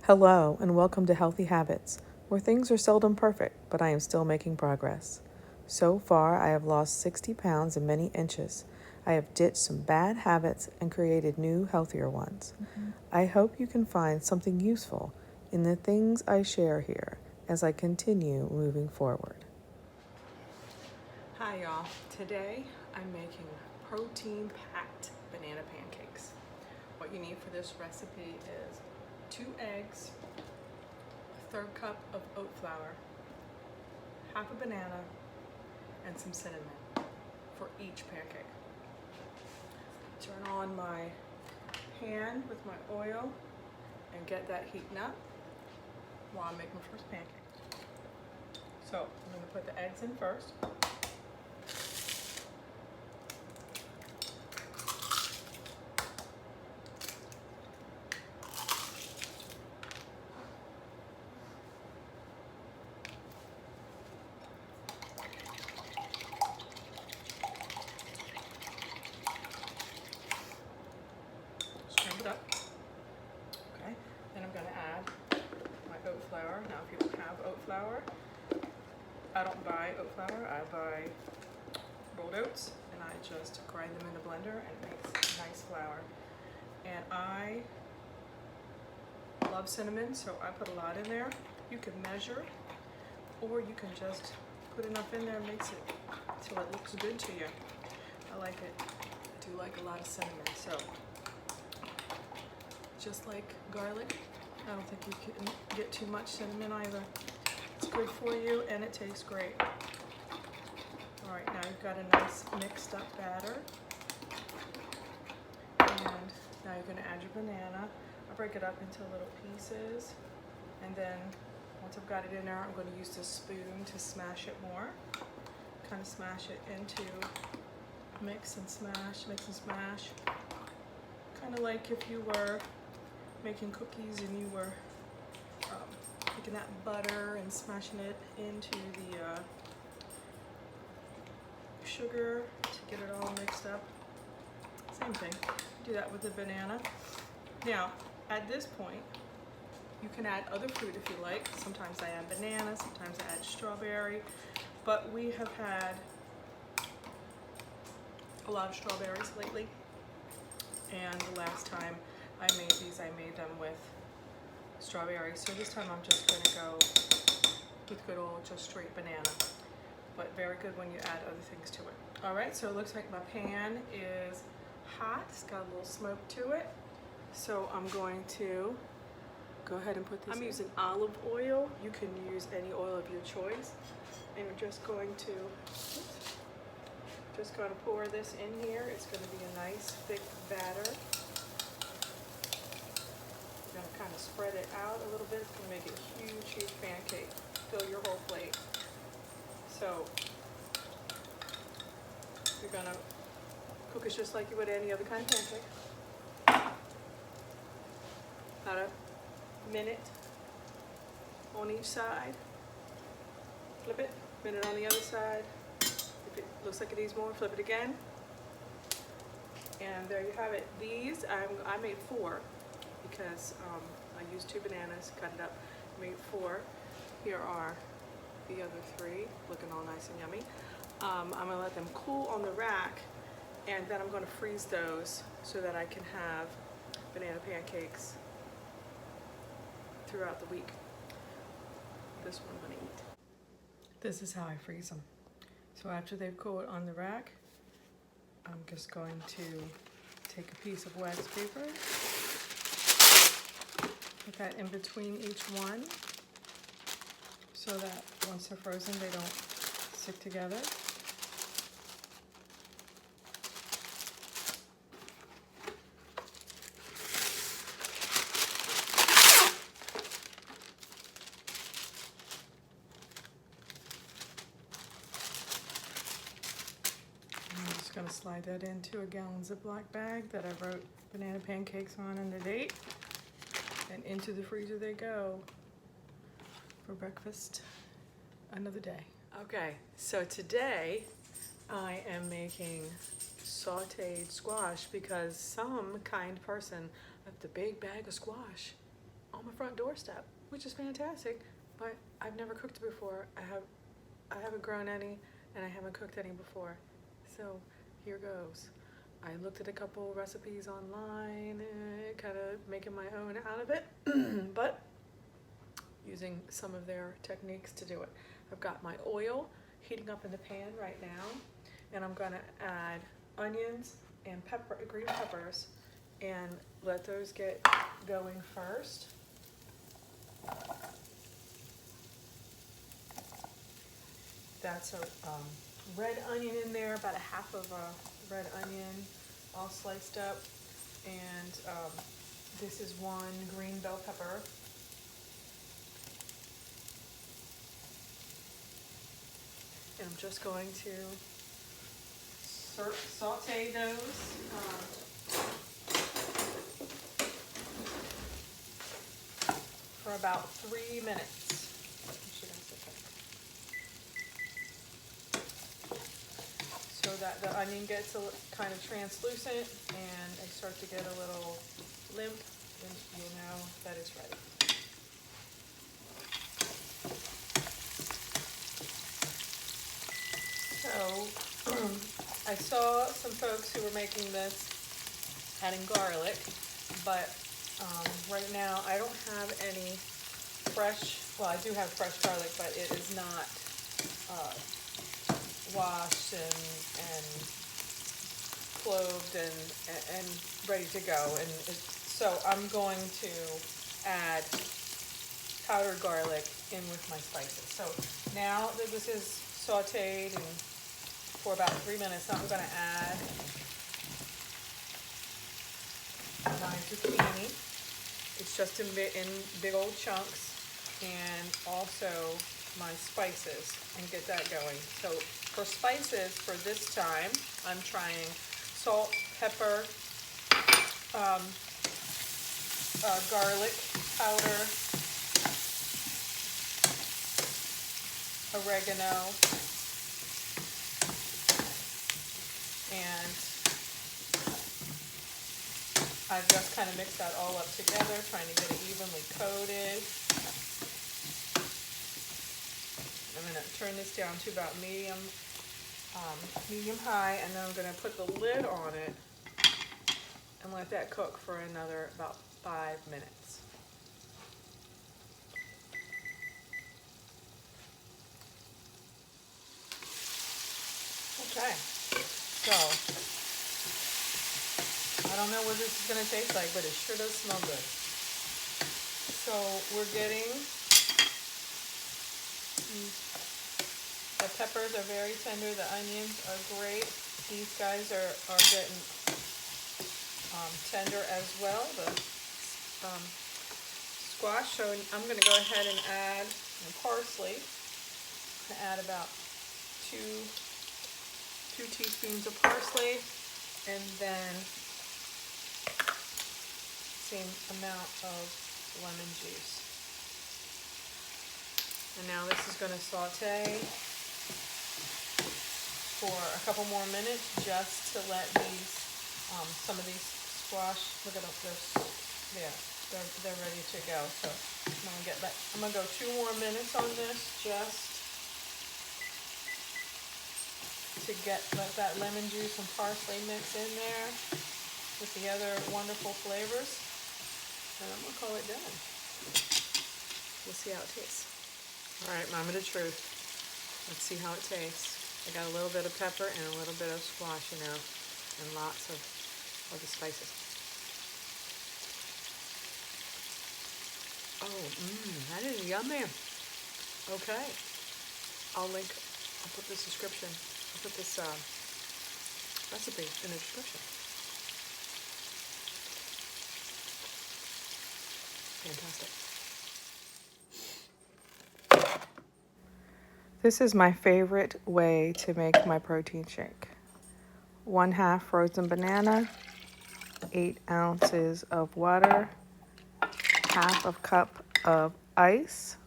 Hello, and welcome to Healthy Habits, where things are seldom perfect, but I am still making progress. So far, I have lost 60 pounds and many inches. I have ditched some bad habits and created new, healthier ones. I hope you can find something useful in the things I share here as I continue moving forward. Hi, y'all. Today, I'm making protein-packed banana pancakes. What you need for this recipe is 2 eggs, a 1/3 cup of oat flour, half a banana, and some cinnamon for each pancake. Turn on my pan with my oil and get that heating up while I make my first pancake. So I'm going to put the eggs in first. Scramble it up. Okay. Then I'm going to add my oat flour. Now, if you don't have oat flour, I don't buy oat flour. I buy rolled oats, and I just grind them in the blender, and it makes nice flour. And I love cinnamon, so I put a lot in there. You can measure, or you can just put enough in there and mix it till it looks good to you. I like it. I do like a lot of cinnamon, so just like garlic, I don't think you can get too much cinnamon either. It's good for you and it tastes great. All right, now you've got a nice mixed up batter. And now you're going to add your banana. I'll break it up into little pieces. And then once I've got it in there, I'm going to use this spoon to smash it more. Kind of smash it into mix and smash. Kind of like if you were making cookies and you were taking that butter and smashing it into the sugar to get it all mixed up. Same thing. Do that with the banana. Now, at this point, you can add other fruit if you like. Sometimes I add banana, sometimes I add strawberry, but we have had a lot of strawberries lately. And the last time I made these, I made them with strawberries. So this time I'm just going to go with good old just straight banana. But very good when you add other things to it. All right, so it looks like my pan is hot. It's got a little smoke to it. So I'm going to go ahead and put this in. I'm using olive oil. You can use any oil of your choice. And we're just going to pour this in here. It's going to be a nice thick batter. You're going to kind of spread it out a little bit. It's going to make it a huge pancake. Fill your whole plate. So you're going to cook it just like you would any other kind of pancake. About a minute on each side. Flip it, minute on the other side. If it looks like it needs more, flip it again. And there you have it. These, I made 4 because I used 2 bananas, cut it up, made 4. Here are the other 3, looking all nice and yummy. I'm going to let them cool on the rack, and then I'm going to freeze those so that I can have banana pancakes throughout the week. This one I'm going to eat. This is how I freeze them. So after they've cooled on the rack, I'm just going to take a piece of wax paper, put that in between each one so that once they're frozen they don't stick together. Going to slide that into a gallon Ziploc bag that I wrote banana pancakes on in the date, and into the freezer they go for breakfast another day. Okay, so today I am making sautéed squash because some kind person left a big bag of squash on my front doorstep, which is fantastic, but I've never cooked it before. I haven't grown any, and I haven't cooked any before. So here goes. I looked at a couple recipes online, kind of making my own out of it, but using some of their techniques to do it. I've got my oil heating up in the pan right now, and I'm gonna add onions and green peppers, and let those get going first. That's a red onion in there, about a half of a red onion, all sliced up, and this is one green bell pepper. And I'm just going to saute those. For about 3 minutes. So that the onion gets kind of translucent and they start to get a little limp, and you'll know that it's ready. So I saw some folks who were making this adding garlic, but right now I don't have any fresh, well, I do have fresh garlic, but it is not washed and cloved and ready to go. And so I'm going to add powdered garlic in with my spices. So now that this is sauteed and for about 3 minutes, now I'm going to add my zucchini. It's just in big old chunks, and also my spices, and get that going. So for spices for this time, I'm trying salt, pepper, garlic powder, oregano, and I've just kind of mixed that all up together, trying to get it evenly coated. I'm going to turn this down to about medium high, and then I'm going to put the lid on it and let that cook for another about 5 minutes. Okay, so I don't know what this is going to taste like, but it sure does smell good. So we're getting, the peppers are very tender, the onions are great. These guys are getting tender as well, the squash. So I'm going to go ahead and add parsley. I'm going to add about two teaspoons of parsley, and then same amount of lemon juice. And now this is going to saute for a couple more minutes, just to let these some of these squash, look at them, they're ready to go. So I'm gonna go 2 more minutes on this, just to let that lemon juice and parsley mix in there with the other wonderful flavors. And I'm gonna call it done. We'll see how it tastes. All right, moment of truth. Let's see how it tastes. I got a little bit of pepper and a little bit of squash, and lots of the spices. Oh, that is yummy. Okay, I'll put this recipe in the description. Fantastic. This is my favorite way to make my protein shake. 1/2 frozen banana, 8 ounces of water, 1/2 cup of ice,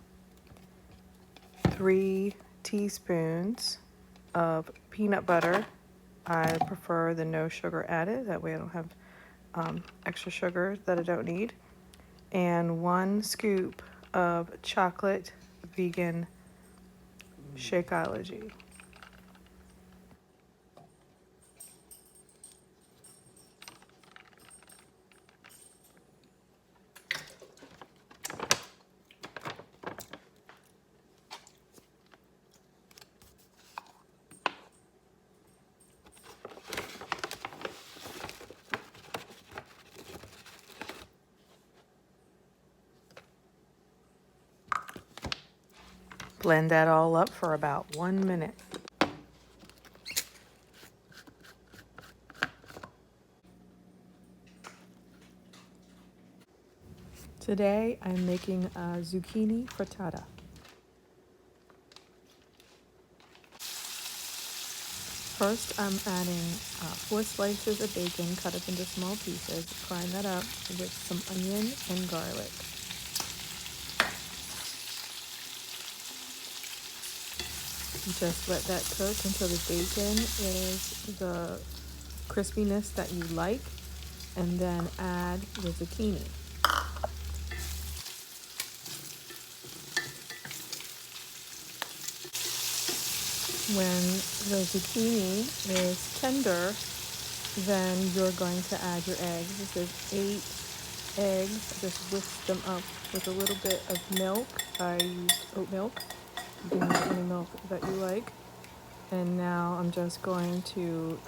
3 teaspoons of peanut butter. I prefer the no sugar added, that way I don't have extra sugar that I don't need. and 1 scoop of chocolate vegan Shakeology. Blend that all up for about 1 minute. Today I'm making a zucchini frittata. First I'm adding 4 slices of bacon cut up into small pieces, frying that up with some onion and garlic. Just let that cook until the bacon is the crispiness that you like, and then add the zucchini. When the zucchini is tender, then you're going to add your eggs. This is 8 eggs. Just whisk them up with a little bit of milk. I used oat milk. You can use any milk that you like. And now I'm just going to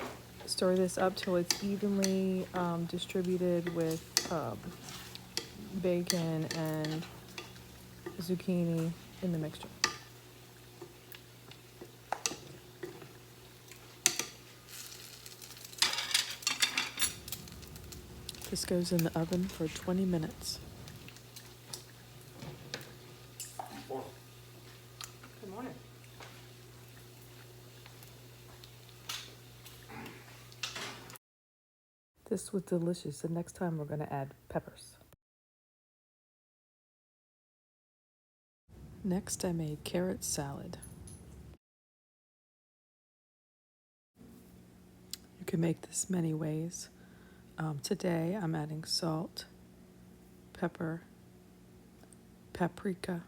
stir this up till it's evenly distributed with bacon and zucchini in the mixture. This goes in the oven for 20 minutes. Good morning. This was delicious. The next time we're going to add peppers. Next I made carrot salad. You can make this many ways. Today I'm adding salt, pepper, paprika,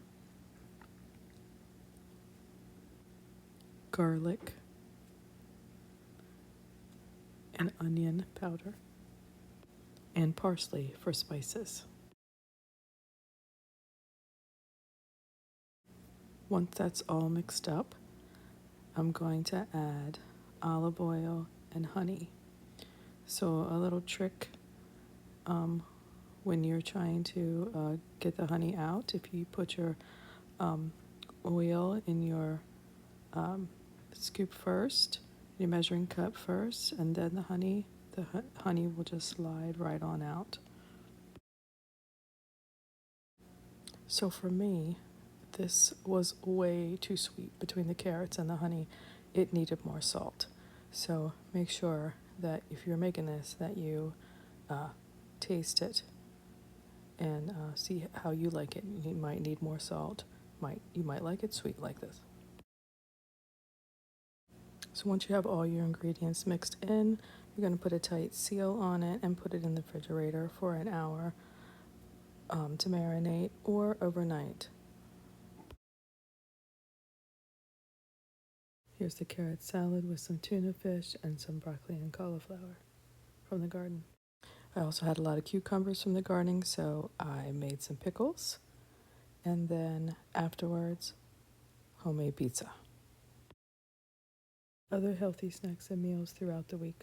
garlic, and onion powder, and parsley for spices. Once that's all mixed up, I'm going to add olive oil and honey. So a little trick when you're trying to get the honey out, if you put your oil in your scoop first, your measuring cup first, and then the honey will just slide right on out. So for me, this was way too sweet between the carrots and the honey. It needed more salt. So make sure that if you're making this, that you taste it and see how you like it. You might need more salt. You might like it sweet like this. So once you have all your ingredients mixed in, you're going to put a tight seal on it and put it in the refrigerator for an hour to marinate or overnight. Here's the carrot salad with some tuna fish and some broccoli and cauliflower from the garden. I also had a lot of cucumbers from the garden, so I made some pickles, and then afterwards, homemade pizza. Other healthy snacks and meals throughout the week.